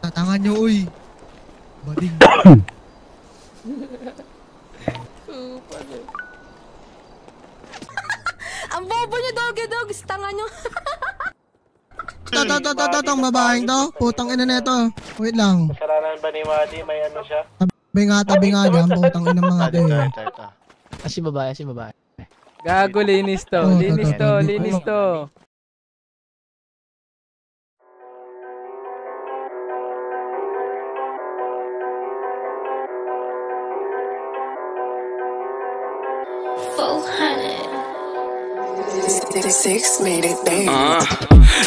Tangan nyo, uy. Bading. Ang bobo nyo, dog. Tangan nyo. Tong babaeng to. Putang ina neto. Wait lang. Kasalanan ba ni Wadi? May ano siya? Tabi nga dyan. Putang ina mga to eh. Si babae. Gago, linis to. Linis to.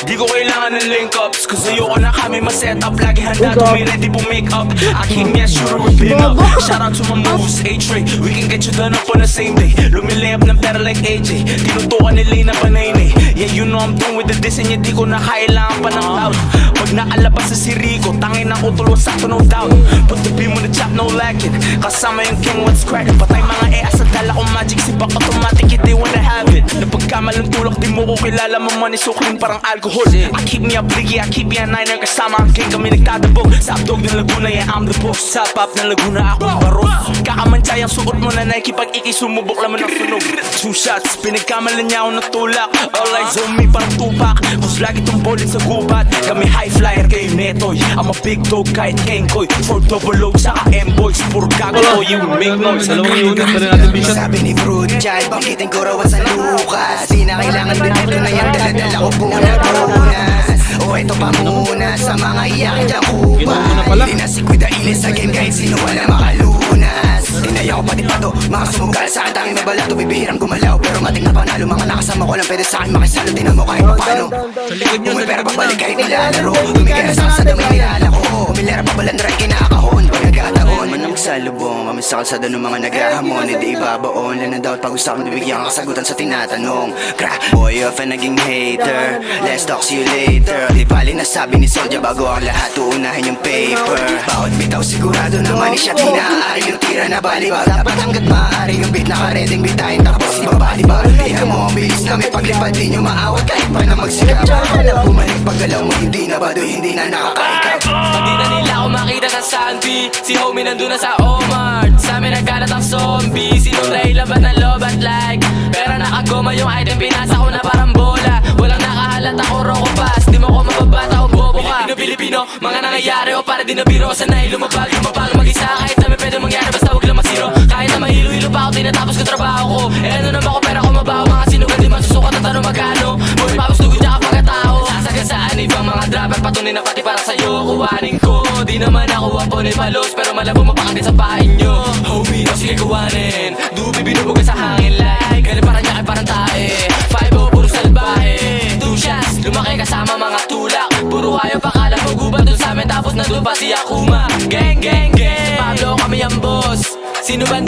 Di ko kailangan ng link-ups kasi ayoko na kami ma-setup. Lagi handa to be ready po make-up. I keep me as sure with pin up. Shout out to my moves, A-Tray. We can get you done up on the same day. Lumilayap ng pera like AJ. Tinutukan nila yung napanay. Yeah, you know I'm done with the diss. And di ko na kailangan pa ng cloud. Pag nakalabas sa si Rico, tangin na utol, sakto no doubt. Put the beam on the chop, no lacking. Kasama yung king, what's cracking. Patay mga sa dala ko magic. Sibak automatic, they wanna have it. Napagkamalang tulak, di mo ko kilala. Mamani sukling parang alcohol. I keep me a bliggy, I keep me a niner. Kasama ang king, kami nagtadabog. Sa abdog ng Laguna, yeah I'm the boss. Sa pop ng Laguna, ako ang baros. Kakamansay ang suot mo na Nike. Pag ikisumubok laman ang sunog. 2 shots, pinagkamalan niya ako ng tulak. All eyes on me, parang tupak. Cause lagi tong ballin sa gubat. Kami high flyer kayo netoy. I'm a big dog kahit kengkoy. 400 saka M-boys. Puro gago ko, you make noise. Sabi ni Fruit Child, bangkitin ko raw sa lukas. Di na kailangan din ko na yung daladala ko punas. O ito pa muna sa mga iyakin dyan kupa. Hindi na si Kuda ilis sa game kahit sino wala makalunas. Tinaya ko pati pato, mga sumugal sa akin tanging may balato. Bibihirang gumalaw pero mating na panalo. Mga nakasama ko lang pwede sa akin makisalo. Tinan mo kahit papano. May pera pagbalik kahit nilalaro. Tumigil sa kasada may nilalako. Umilera pa balandray kinakahon. Pag nagkataon manang salubong kami sa kalsada ng mga naghahamon. Hindi ibabaon lang na daw pag gusto akong nabigyan kasagutan sa tinatanong. Crack boy off and naging hater. Let's talk see you later. Di bali na sabi ni Soldier bago ang lahat uunahin yung paper. Bawat bitaw sigurado naman siya tinaari yung tira na balibag. Dapat hanggat maaari yung beat naka-reading bitayin tapos ibabaliba. Tingnan mo ang bilis na may paglipad di nyo maawat kahit pa na magsikap. Alam bumalik paggalaw mo hindi na badoy hindi na nakakaikap. Hindi na nila ako makita sa Santi. Si homie nandun na sa Omart. Sa amin nagkalat ang zombie. Sinulay laban ng love at like. Pero nakagoma yung item pinasa ko na parang bola. Walang nakahalat ako roko pass. Di mo ko mababata o bobo ka. Pilipino, mga nangyayari o para di na biro. Sanay lumabag mag-isa. Kahit namin pwede mangyari basta huwag lang masiro. Kahit na mahilo-hilo pa ako tinatapos ko trabaho ko. Eh ano naman ko pera ko mabaho. Mga sinugan di masusukat at ano magkano. Buhay mapos tugod niya kapag katao. Sasagasaan ibang mga driver patunay na pati para sa'yo. Kuhanin ko, di naman ako waponin palos. Pero malabo mapakagin sa pain nyo. Homie, no sige kuhanin. Dubi binubugan sa hangin like. Galing parang niya kay parang tae. 5-0 puro salbahe. 2 shots, lumaki kasama mga tulak. Puro hayop akala mo gubat dun sa amin. Tapos nandun pa si Akuma. Gang, gang, gang. Pablo kami ang boss. Sino ba